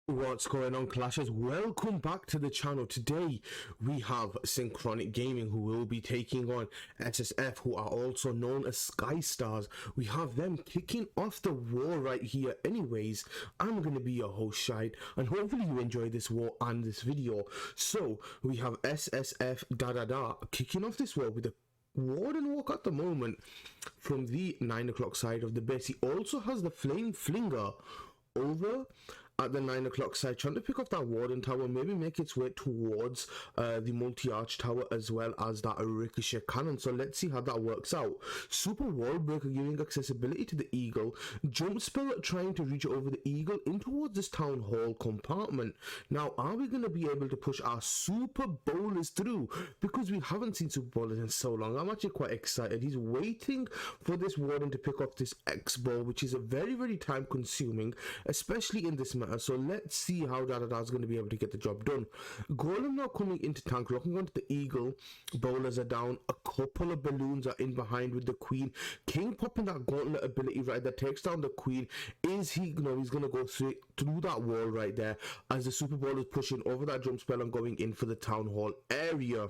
What's going on, Clashers? Welcome back to the channel. Today we have Synchronic Gaming, who will be taking on SSF, who are also known as Sky Stars. We have them kicking off the war right here. Anyways, I'm going to be your host, Shide, and hopefully you enjoy this war and this video. So we have SSF kicking off this war with a Warden Walk at the moment from the 9 o'clock side of the base. He also has the Flame Flinger over at the 9 o'clock side, trying to pick off that Warden Tower, maybe make its way towards the multi-arch tower, as well as that Ricochet cannon. So let's see how that works out. Super Wall Breaker giving accessibility to the Eagle. Jump Spell trying to reach over the Eagle in towards this Town Hall compartment. Now, are we going to be able to push our Super Bowlers through? Because we haven't seen Super Bowlers in so long. I'm actually quite excited. He's waiting for this Warden to pick off this X-Ball, which is a very, very time consuming, especially in this meta. So let's see how is going to be able to get the job done. Golem now coming into tank, locking onto the Eagle. Bowlers are down. A couple of balloons are in behind with the Queen. King popping that gauntlet ability right there, takes down the Queen. Is he, he's going to go through that wall right there as the Super Bowl is pushing over that jump spell and going in for the Town Hall area.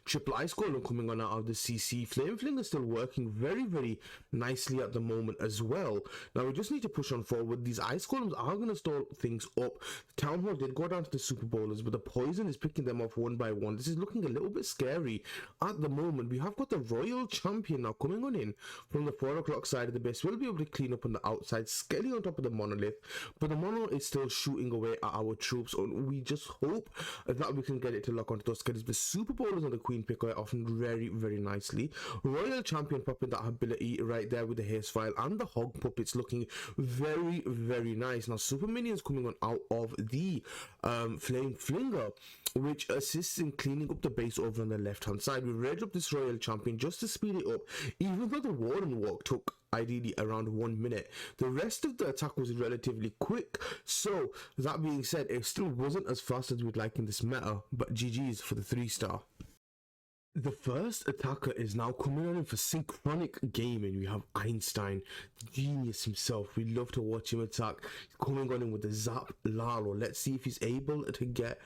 Triple Ice Golem coming on out of the CC. Flame Flinger still working very, very nicely at the moment as well. Now we just need to push on forward. These Ice Golems are going to stall things up. Town Hall did go down to the Super Bowlers, but the poison is picking them off one by one. This is looking a little bit scary at the moment. We have got the Royal Champion now coming on in from the 4 o'clock side of the base. We'll be able to clean up on the outside, scaling on top of the Monolith, but the Mono is still shooting away at our troops. And we just hope that we can get it to lock onto those skeletons. The Super Bowlers and the Queen pick it off very, very nicely. Royal Champion popping that ability right there with the haste file, and the Hog Puppets looking very, very nice. Now Super Minions coming on out of the Flame Flinger, which assists in cleaning up the base over on the left hand side. We raised up this Royal Champion just to speed it up, even though the Warden Walk took ideally around 1 minute. The rest of the attack was relatively quick. So that being said, it still wasn't as fast as we'd like in this meta, but GG's for the 3-star. The first attacker is now coming on in for Synchronic Gaming. We have Einstein, the genius himself. We love to watch him attack. He's coming on in with the Zap Lalo. Let's see if he's able to get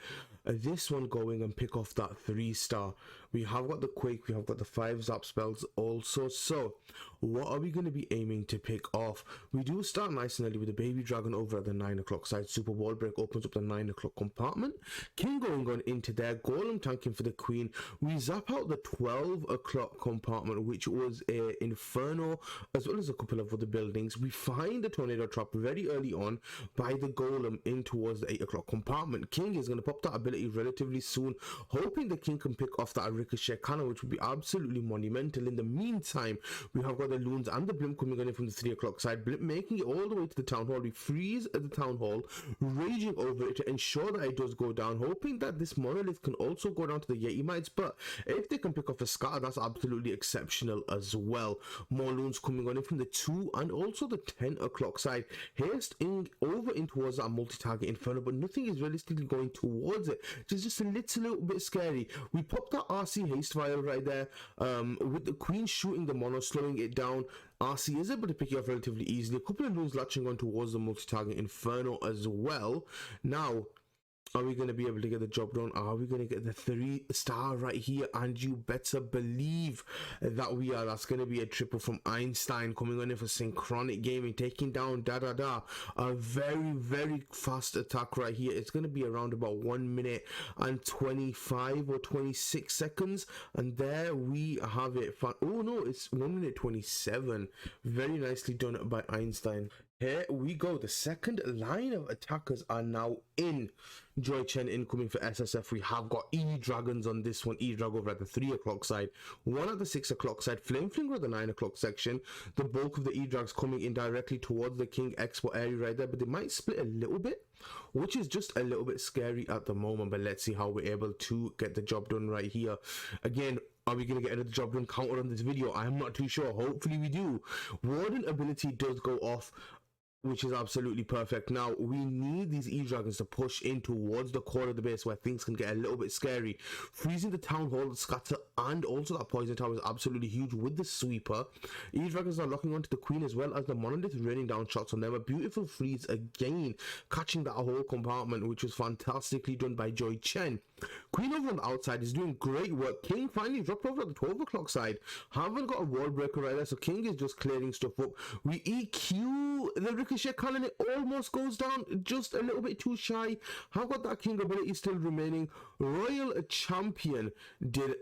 this one going and pick off that 3-star. We have got the Quake, we have got the 5 Zap spells also. So what are we going to be aiming to pick off? We do start nice and early with the Baby Dragon over at the 9 o'clock side. Super Wall Break opens up the 9 o'clock compartment. King going on into there. Golem tanking for the Queen. We zap out the 12 o'clock compartment, which was a Inferno, as well as a couple of other buildings. We find the Tornado Trap very early on by the Golem in towards the 8 o'clock compartment. King is going to pop that ability relatively soon, hoping the King can pick off that Ricochet cannon, which would be absolutely monumental. In the meantime, we have got the Loons and the Blimp coming in from the 3 o'clock side. Blimp making it all the way to the Town Hall. We freeze at the Town Hall, raging over it to ensure that it does go down, hoping that this Monolith can also go down to the Yeti Mites. But if they can pick off a scatter, that's absolutely exceptional as well. More Loons coming on in from the 2 and also the 10 o'clock side. Haste in over in towards that multi-target Inferno, but nothing is realistically going towards it. It's just a little bit scary. We popped that RC haste vial right there, with the Queen shooting the Mono, slowing it down. RC is able to pick it off relatively easily. A couple of Loons latching on towards the multi-target Inferno as well. Now, are we going to be able to get the job done? Are we going to get the 3-star right here? And you better believe that we are. That's going to be a triple from Einstein coming on in for Synchronic Gaming, taking down a very, very fast attack right here. It's going to be around about 1 minute and 25 or 26 seconds, and there we have it. Oh no, it's 1 minute 27. Very nicely done by Einstein. Here we go. The second line of attackers are now in. Joy Chen incoming for SSF. We have got E-Dragons on this one. E-Drag over at the 3 o'clock side. 1 at the 6 o'clock side. Flame Flinger at the 9 o'clock section. The bulk of the E-Drags coming in directly towards the King Expo area right there. But they might split a little bit, which is just a little bit scary at the moment. But let's see how we're able to get the job done right here. Again, are we going to get another job done counter on this video? I am not too sure. Hopefully we do. Warden ability does go off which is absolutely perfect. Now we need these E-Dragons to push in towards the core of the base where things can get a little bit scary. Freezing the Townhall, scatter, and also that poison tower is absolutely huge with the sweeper. E-Dragons are locking onto the queen as well as the monolith, raining down shots on them. A beautiful freeze again, catching that whole compartment, which was fantastically done by Joy Chen. Queen over on the outside is doing great work. King finally dropped over at the 12 o'clock side. Haven't got a wall breaker right there, so King is just clearing stuff up. We EQ the ricochet cannon, it almost goes down, just a little bit too shy. Have got that King ability still remaining. Royal Champion did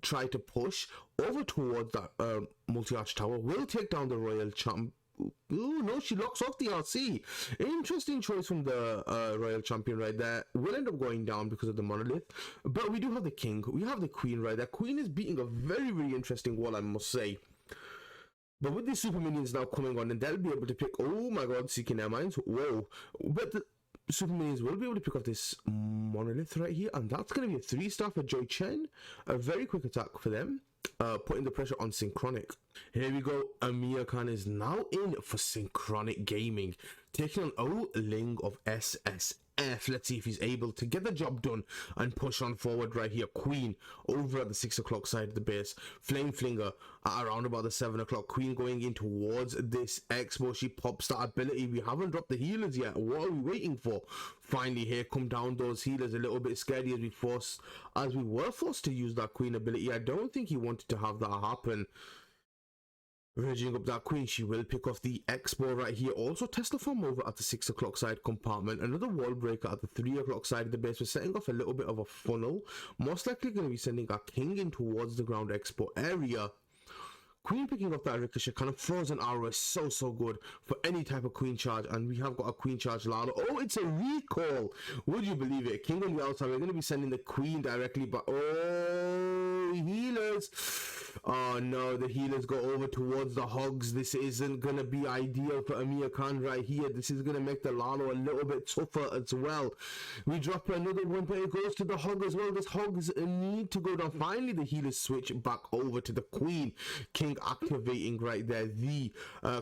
try to push over towards that multi-arch tower. Will take down the Royal Champ. Oh no, she locks off the RC. Interesting choice from the Royal Champion right there. Will end up going down because of the monolith, but we do have the King, we have the Queen right there. Queen is beating a very, very interesting wall, I must say. But with these super minions now coming on, and they'll be able to pick, oh my god, seeking their minds, whoa. But the super minions will be able to pick up this monolith right here, and that's going to be a 3-star for Joy Chen. A very quick attack for them, putting the pressure on Synchronic. Here we go, Amir Khan is now in for Synchronic Gaming, taking on O-Ling of SSF. Let's see if he's able to get the job done and push on forward right here. Queen over at the 6 o'clock side of the base. Flame Flinger at around about the 7 o'clock. Queen going in towards this Expo. She pops that ability. We haven't dropped the healers yet. What are we waiting for? Finally, here come down those healers. A little bit scary as we were forced to use that Queen ability. I don't think he wanted to have that happen. Raging up that Queen, she will pick off the Expo right here. Also Tesla Farm over at the 6 o'clock side compartment. Another wall breaker at the 3 o'clock side of the base. We're setting off a little bit of a funnel. Most likely going to be sending our King in towards the ground Expo area. Queen picking up that ricochet kind of frozen arrow is so good for any type of Queen charge, and we have got a Queen charge Lalo. Oh, it's a recall. Would you believe it? King on the outside. We're going to be sending the Queen directly, but oh, healers. Oh no, the healers go over towards the hogs. This isn't going to be ideal for Amir Khan right here. This is going to make the Lalo a little bit tougher as well. We drop another one, but it goes to the hog as well. This hogs need to go down. Finally, the healers switch back over to the Queen. King activating right there the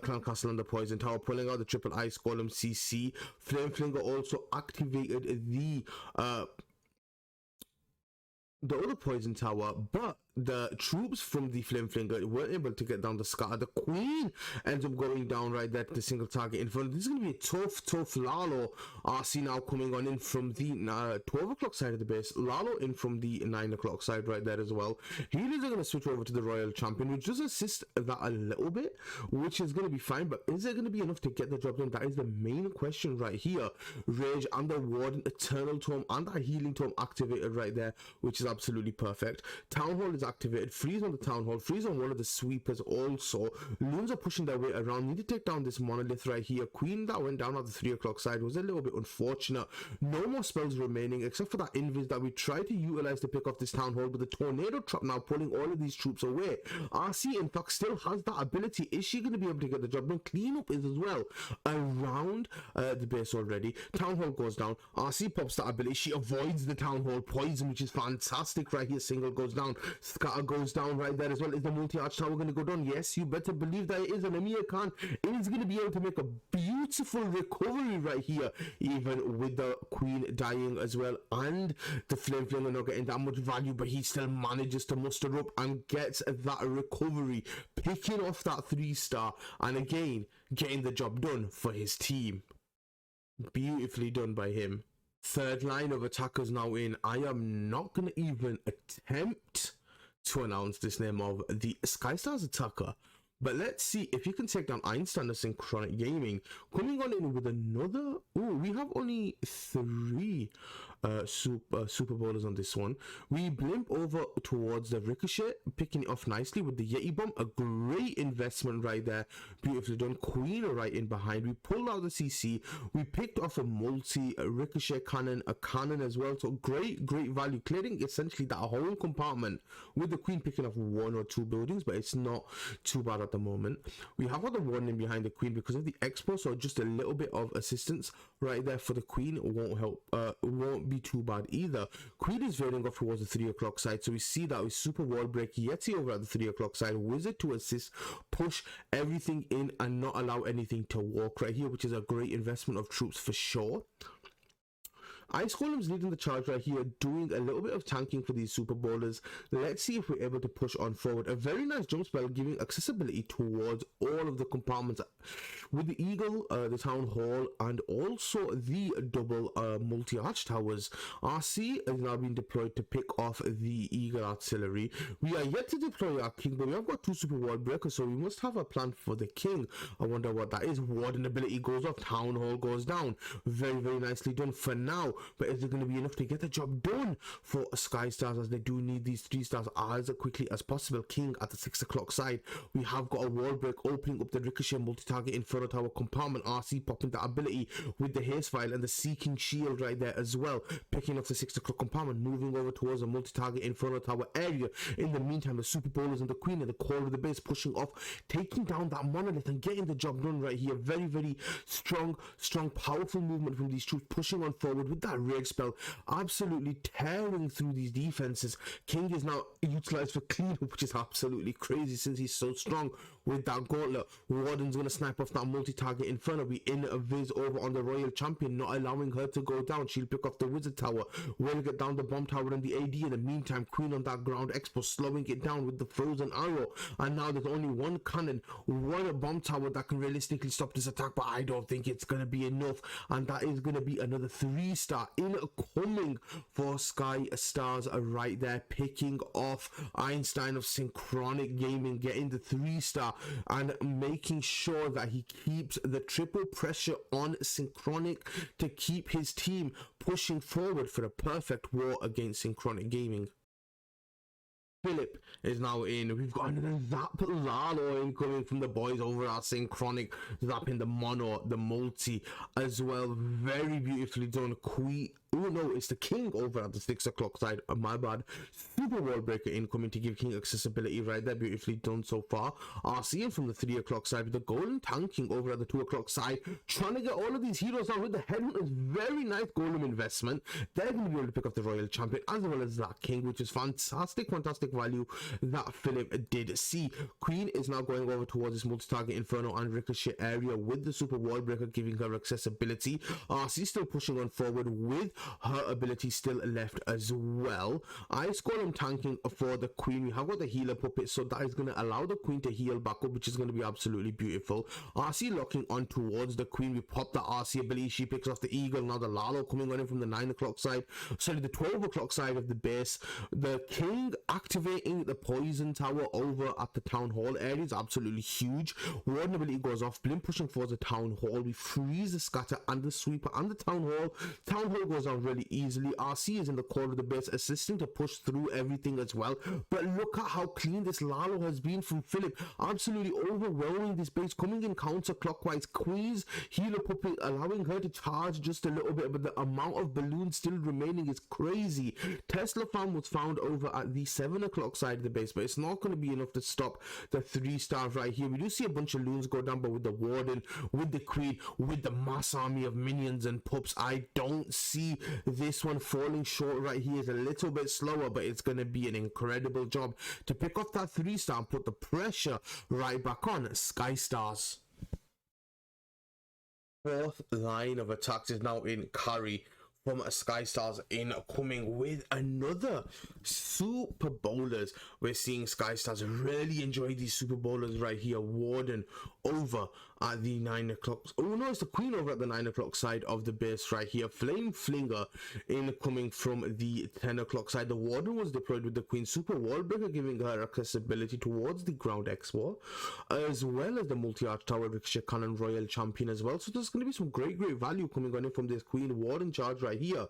Clan Castle and the Poison Tower, pulling out the triple ice golem CC. Flame Flinger also activated the other Poison Tower, but the troops from the Flame Flinger weren't able to get down the scatter. The Queen ends up going down right there to the single target in front. This is going to be a tough Lalo. RC now coming on in from the 12 o'clock side of the base. Lalo in from the 9 o'clock side right there as well. Healers are going to switch over to the Royal Champion, which does assist that a little bit, which is going to be fine, but is it going to be enough to get the job done? That is the main question right here. Rage and the Warden Eternal Tome and that Healing Tome activated right there, which is absolutely perfect. Townhall is activated. Freeze on the Townhall. Freeze on one of the sweepers also. Loons are pushing their way around. Need to take down this monolith right here. Queen that went down at the 3 o'clock side was a little bit unfortunate. No more spells remaining except for that invis that we tried to utilize to pick off this Townhall, but the tornado trap now pulling all of these troops away. RC in fact still has that ability. Is she going to be able to get the job done? Cleanup is as well around the base already. Townhall goes down. RC pops that ability. She avoids the Townhall poison, which is fantastic right here. Single goes down. Scatter goes down right there as well. Is the multi-arch tower going to go down? Yes, you better believe that it is. And Amir Khan is going to be able to make a beautiful recovery right here, even with the Queen dying as well and the Flame Flinger not getting that much value, but he still manages to muster up and gets that recovery, picking off that 3-star and again getting the job done for his team. Beautifully done by him. Third line of attackers now in. I am not going to even attempt to announce this name of the Skystars attacker, but let's see if you can take down Einstein of Synchronic Gaming. Coming on in with another. Oh, we have only 3 super bowlers on this one. We blimp over towards the ricochet, picking it off nicely with the Yeti bomb. A great investment right there. Beautifully done. Queen right in behind. We pulled out the CC. We picked off a multi ricochet cannon, a cannon as well. So great value, clearing essentially that whole compartment with the Queen picking off 1 or 2 buildings, but it's not too bad at the moment. We have got the warning behind the Queen because of the Expo, so just a little bit of assistance right there for the Queen won't help, won't be be too bad either. Queen is veering off towards the 3 o'clock side, so we see that with Super Wall Break, Yeti over at the 3 o'clock side, Wizard to assist, push everything in and not allow anything to walk right here, which is a great investment of troops for sure. Ice Golem's leading the charge right here, doing a little bit of tanking for these super bowlers. Let's see if we're able to push on forward. A very nice jump spell, giving accessibility towards all of the compartments with the Eagle, the Town Hall, and also the double multi-arch towers. RC is now being deployed to pick off the Eagle artillery. We are yet to deploy our king, but we have got 2 super wall breakers, so we must have a plan for the king. I wonder what that is. Warden ability goes off, Town Hall goes down. Very, very nicely done for now. But is it going to be enough to get the job done for Sky Stars, as they do need these 3 stars as quickly as possible? King at the 6 o'clock side. We have got a wall break opening up the Ricochet multi-target Inferno Tower compartment. RC popping that ability with the haste file and the Seeking Shield right there as well. Picking up the 6 o'clock compartment, moving over towards a multi-target Inferno Tower area. In the meantime, the Super Bowlers and the Queen in the core of the base pushing off, taking down that monolith and getting the job done right here. Very, very strong, powerful movement from these troops, pushing on forward with that rage spell, absolutely tearing through these defenses. King is now utilized for cleanup, which is absolutely crazy since he's so strong with that gauntlet. Warden's gonna snipe off that multi-target Inferno. We in a viz over on the Royal Champion, not allowing her to go down. She'll pick off the Wizard Tower, will get down the Bomb Tower and the AD. In the meantime, Queen on that ground expo, slowing it down with the Frozen Arrow. And now there's only one cannon, one Bomb Tower that can realistically stop this attack, but I don't think it's gonna be enough. And that is gonna be another 3-star incoming for Sky Stars right there, picking off Einstein of Synchronic Gaming, getting the 3-star and making sure that he keeps the triple pressure on Synchronic to keep his team pushing forward for a perfect war against Synchronic Gaming. Philip is now in. We've got another Zap Lalo incoming from the boys over at Synchronic, zapping the mono, the multi as well. Very beautifully done. Queen. Oh no, it's the King over at the 6 o'clock side. My bad. Super Wall Breaker incoming to give King accessibility right there. Beautifully done so far. RC from the 3 o'clock side with the Golem tanking over at the 2 o'clock side. Trying to get all of these heroes out with the Headhunters. Very nice Golem investment. They're going to be able to pick up the Royal Champion as well as that King, which is fantastic value that Philip did see. Queen is now going over towards this multi-target Inferno and Ricochet area with the Super Wall Breaker giving her accessibility. RC still pushing on forward with her ability still left as well. Ice Golem tanking for the Queen. We have got the healer puppet, so that is going to allow the Queen to heal back up, which is going to be absolutely beautiful. RC locking on towards the Queen. We pop the RC ability. She picks off the Eagle. Now the Lalo coming on in from the 9 o'clock side. Sorry, the 12 o'clock side of the base. The King activating the Poison Tower over at the Town Hall area is absolutely huge. Warden ability goes off. Blimp pushing for the Town Hall. We freeze the Scatter and the Sweeper and the Town Hall. Town Hall goes down really easily. RC is in the core of the base, assisting to push through everything as well. But look at how clean this Lalo has been from Philip. Absolutely overwhelming this base, coming in counterclockwise. Queen's healer puppet allowing her to charge just a little bit, but the amount of balloons still remaining is crazy. Tesla farm was found over at the 7 o'clock side of the base, but it's not going to be enough to stop the 3-star right here. We do see a bunch of loons go down, but with the Warden, with the Queen, with the mass army of minions and pups, I don't see this one falling short right here. Is a little bit slower, but it's going to be an incredible job to pick off that 3-star and put the pressure right back on Sky Stars. Fourth line of attacks is now in carry from Sky Stars incoming with another Super Bowlers. We're seeing Sky Stars really enjoy these Super Bowlers right here. Warden over at the 9 o'clock. Oh no, it's the Queen over at the 9 o'clock side of the base right here. Flame Flinger incoming from the 10 o'clock side. The Warden was deployed with the Queen. Super Wall Breaker giving her accessibility towards the ground expo, as well as the multi-arch tower Ricochet Cannon Royal Champion as well. So there's going to be some great value coming on in from this Queen Warden charge right here.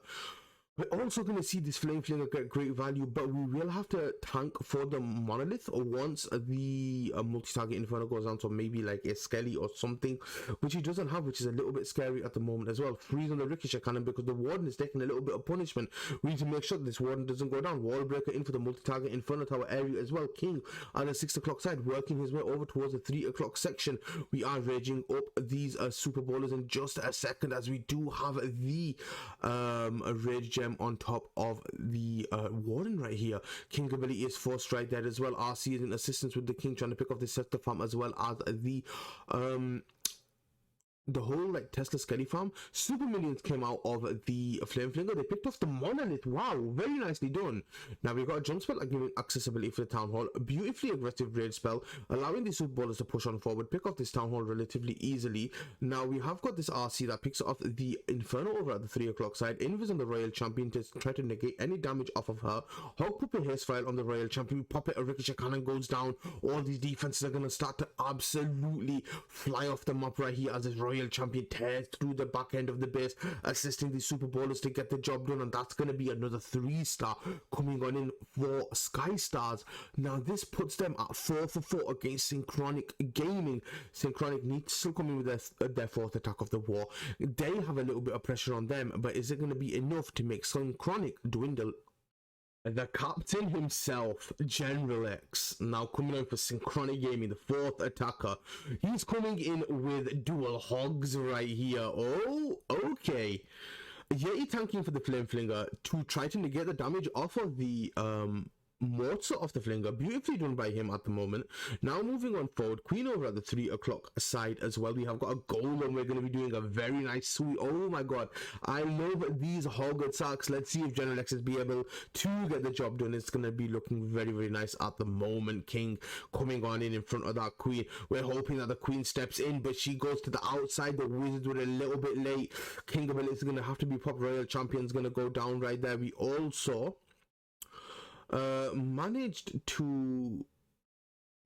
We're also going to see this Flame Flinger get great value, but we will have to tank for the Monolith once the multi-target Inferno goes down, so maybe like a Skelly or something, which he doesn't have, which is a little bit scary at the moment as well. Freeze on the Ricochet Cannon because the Warden is taking a little bit of punishment. We need to make sure that this Warden doesn't go down. Wall Breaker in for the multi-target Inferno Tower area as well. King on the 6 o'clock side, working his way over towards the 3 o'clock section. We are raging up these Super Bowlers in just a second, as we do have the Rage gem on top of the Warden right here. King ability is forced right there as well. RC is in assistance with the King, trying to pick off the sector farm as well as the whole like Tesla Skelly farm. Super minions came out of the Flame Flinger. They picked off the monolith. Wow, very nicely done. Now we've got a jump spell like giving accessibility for the Town Hall. A beautifully aggressive raid spell, allowing the super ballers to push on forward, pick off this Town Hall relatively easily. Now we have got this RC that picks off the Inferno over at the 3 o'clock side. Invis on the Royal Champion to try to negate any damage off of her. Hog Puppet Hairstyle on the Royal Champion. Puppet, a Ricochet Cannon goes down. All these defenses are going to start to absolutely fly off the map right here as this Royal Champion tears through the back end of the base, assisting the super ballers to get the job done, and that's going to be another 3-star coming on in for Sky Stars. Now this puts them at 4 for 4 against Synchronic Gaming. Synchronic need to still come in with their 4th attack of the war. They have a little bit of pressure on them, but is it going to be enough to make Synchronic dwindle? The captain himself, General X, now coming in for Synchronic Gaming, the 4th attacker. He's coming in with dual hogs right here. Oh, okay. Yeti tanking for the Flame Flinger to try to negate the damage off of the mortar of the Flinger. Beautifully done by him at the moment. Now moving on forward, Queen over at the 3 o'clock side as well. We have got a Golem. We're going to be doing a very nice sweep. Oh my god, I love these hog attacks. Let's see if General X is be able to get the job done. It's going to be looking very, very nice at the moment. King coming on in front of that Queen. We're hoping that the Queen steps in, but she goes to the outside. The Wizards were a little bit late. King ability is going to have to be pop. Royal Champion's going to go down right there. We also managed to...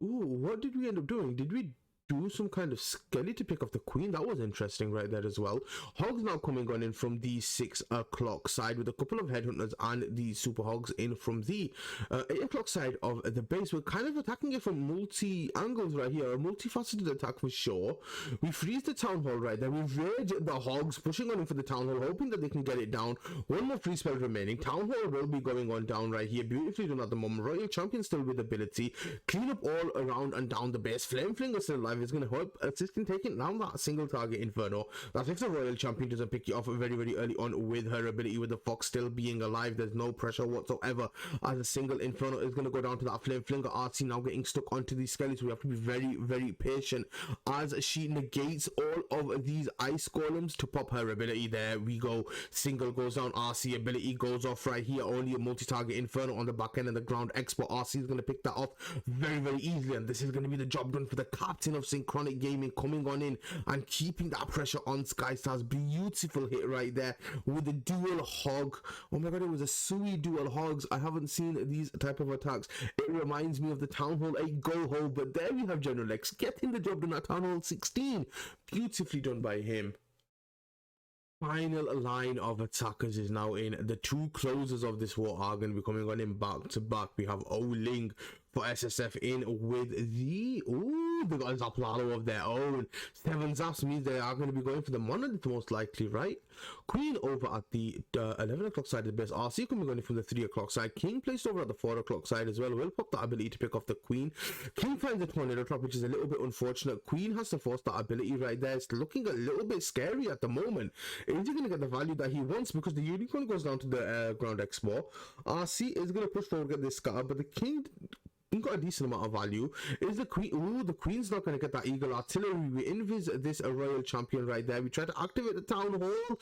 Ooh, what did we end up doing? Did we do some kind of skelly to pick off the Queen? That was interesting right there as well. Hogs now coming on in from the 6 o'clock side with a couple of headhunters and the super hogs in from the 8 o'clock side of the base. We're kind of attacking it from multi angles right here, a multifaceted attack for sure. We freeze the Town Hall right there. We raid the hogs, pushing on in for the Town Hall, hoping that they can get it down. One more free spell remaining. Town Hall will be going on down right here. Beautifully done at the moment. Royal Champion still with ability. Clean up all around and down the base. Flame Flinger still alive. Is going to help assist in taking down that single target Inferno. That's if the Royal Champion doesn't pick you off very, very early on with her ability, with the Fox still being alive. There's no pressure whatsoever as a single Inferno is going to go down to that Flame Flinger. RC now getting stuck onto these skeletons. We have to be very, very patient as she negates all of these ice golems to pop her ability. There we go. Single goes down. RC ability goes off right here. Only a multi-target Inferno on the back end of the ground export. RC is going to pick that off very, very easily, and this is going to be the job done for the captain of Synchronic Gaming, coming on in and keeping that pressure on Sky Stars. Beautiful hit right there with the dual hog. Oh my god, it was a Sui dual hogs. I haven't seen these type of attacks. It reminds me of the Town Hall 8 go ho, but there we have General X getting the job done at Town Hall 16. Beautifully done by him. Final line of attackers is now in. The 2 closers of this war are going to be coming on in back to back. We have O-Ling for SSF in with the... Ooh, they got a Zaplalo of their own. 7 Zaps means they are going to be going for the monolith most likely, right? Queen over at the 11 o'clock side of the base. RC coming on in from the 3 o'clock side. King placed over at the 4 o'clock side as well. Will pop that ability to pick off the Queen. King finds the tornado trap, which is a little bit unfortunate. Queen has to force that ability right there. It's looking a little bit scary at the moment. Is he going to get the value that he wants? Because the unicorn goes down to the ground export. RC is going to push forward, get this scatter, but the King got a decent amount of value. Is the Queen... Ooh, the Queen's not going to get that Eagle Artillery. We invis this a Royal Champion right there. We tried to activate the Town Hall.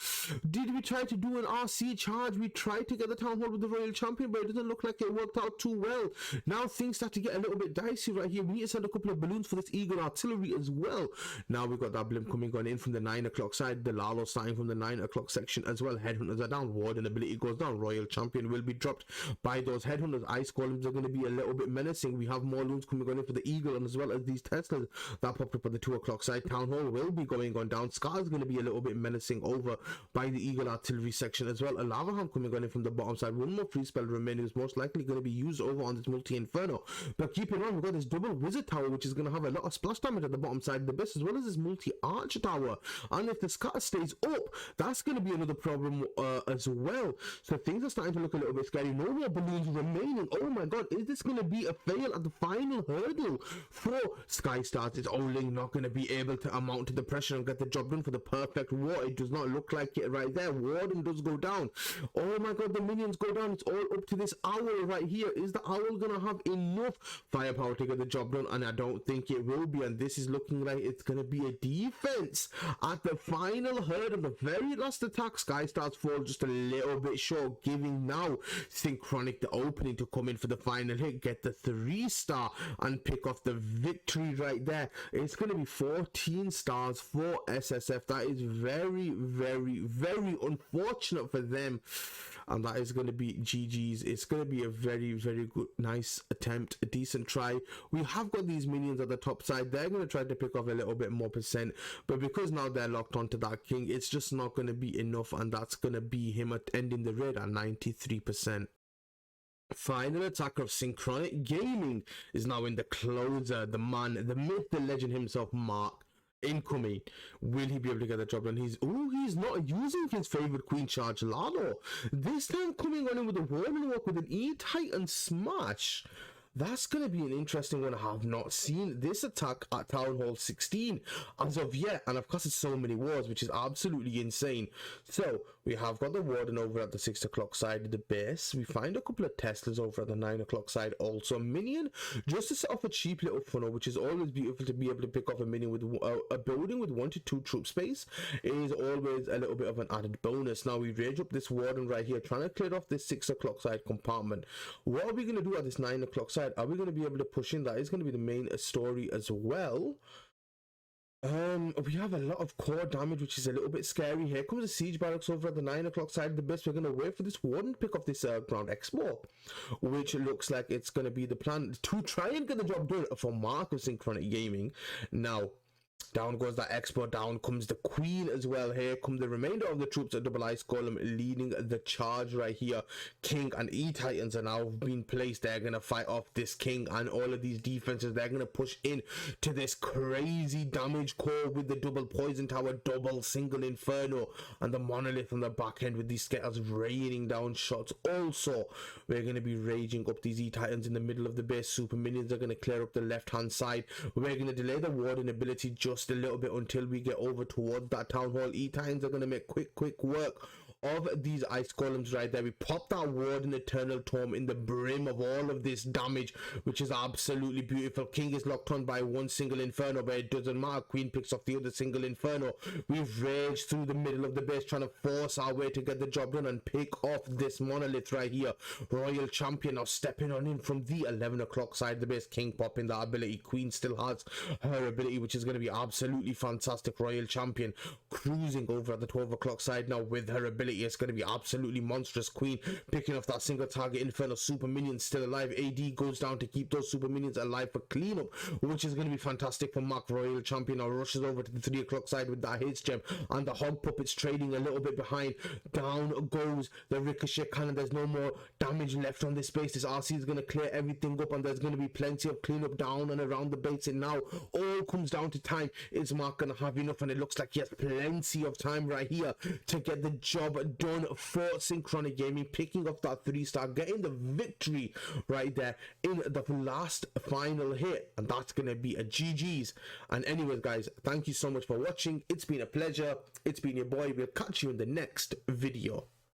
Did we try to do an RC charge? We tried to get the Town Hall with the Royal Champion, but it doesn't look like it worked out too well. Now things start to get a little bit dicey right here. We need to send a couple of balloons for this Eagle Artillery as well. Now we've got that blimp coming on in from the 9 o'clock side. The Lalo starting from the 9 o'clock section as well. Headhunters are down. Warden ability goes down. Royal Champion will be dropped by those Headhunters. Ice Golems are going to be a little bit menacing. We have more loons coming on in for the Eagle, and as well as these Teslas that popped up on the 2 o'clock side. Town Hall will be going on down. Scar is going to be a little bit menacing over by the Eagle Artillery section as well. A Lava Ham coming on in from the bottom side. One more free spell remaining is most likely going to be used over on this multi-inferno. But keep in mind, we've got this double wizard tower, which is going to have a lot of splash damage at the bottom side of the base, as well as this multi-arch tower. And if the scatter stays up, that's going to be another problem as well. So things are starting to look a little bit scary. No more balloons remaining. Oh my god, is this going to be a fail at the final hurdle for Sky Stars. It's only not going to be able to amount to the pressure and get the job done for the perfect war. It does not look like it right there. Warden does go down. Oh my god, the minions go down. It's all up to this owl right here. Is the owl going to have enough firepower to get the job done? And I don't think it will be. And this is looking like it's going to be a defense at the final hurdle. The very last attack, Sky Stars fall just a little bit short, giving now Synchronic the opening to come in for the final hit, get the 3-star and pick off the victory right there. It's going to be 14 stars for SSF. That is very, very, very unfortunate for them, and that is going to be GG's. It's going to be a very, very good, nice attempt, a decent try. We have got these minions at the top side. They're going to try to pick off a little bit more percent, but because now they're locked onto that king, it's just not going to be enough, and that's going to be him at ending the raid at 93%. Final attacker of Synchronic Gaming is now in the closer, the man, the myth, the legend himself, Mark. Incoming. Will he be able to get the job done? He's not using his favorite queen charge, Lalo. This time coming on in with a warning walk with an E-Titan smash. That's going to be an interesting one. I have not seen this attack at Townhall 16 as of yet, and of course it's so many wars, which is absolutely insane. So we have got the warden over at the 6 o'clock side of the base. We find a couple of Teslas over at the 9 o'clock side, also a minion, just to set off a cheap little funnel, which is always beautiful to be able to pick off a minion with a building with 1 to 2 troop space. It is always a little bit of an added bonus. Now we rage up this warden right here, trying to clear off this 6 o'clock side compartment. What are we going to do at this 9 o'clock side? Are we going to be able to push in? That is going to be the main story as well. We have a lot of core damage, which is a little bit scary. Here comes the siege barracks over at the 9 o'clock side of the base. We're going to wait for this warden to pick up this ground expo, which looks like it's going to be the plan to try and get the job done for Mark of Synchronic Gaming. Now down goes that expo, down comes the queen as well. Here come the remainder of the troops at double ice golem leading the charge right here. King and E-Titans are now being placed. They're going to fight off this king and all of these defenses. They're going to push in to this crazy damage core with the double poison tower, double single inferno, and the monolith on the back end with these skeletons raining down shots. Also, we're going to be raging up these E-Titans in the middle of the base. Super minions are going to clear up the left hand side. We're going to delay the warden ability just a little bit until we get over towards that town hall. E-Titans are going to make quick work of these ice golems right there. We pop that warden eternal tome in the brim of all of this damage, which is absolutely beautiful. King is locked on by 1 single inferno, but it doesn't matter. Queen picks off the other single inferno. We've raged through the middle of the base, trying to force our way to get the job done and pick off this monolith right here. Royal champion now stepping on in from the 11 o'clock side of the base. King popping that ability. Queen still has her ability, which is going to be absolutely fantastic. Royal champion cruising over at the 12 o'clock side now with her ability. It's going to be absolutely monstrous. Queen picking off that single target inferno. Super minions still alive. AD goes down to keep those super minions alive for cleanup, which is going to be fantastic for Mark. Royal champion now rushes over to the 3 o'clock side with that hits gem, and the hog puppets trading a little bit behind. Down goes the ricochet cannon. There's no more damage left on this base. This RC is going to clear everything up, and there's going to be plenty of cleanup down and around the base. And now all comes down to time. Is Mark going to have enough? And it looks like he has plenty of time right here to get the job done for Synchronic Gaming, picking up that 3-star, getting the victory right there in the last final hit, and that's going to be a GG's. And anyways guys, thank you so much for watching. It's been a pleasure. It's been your boy. We'll catch you in the next video.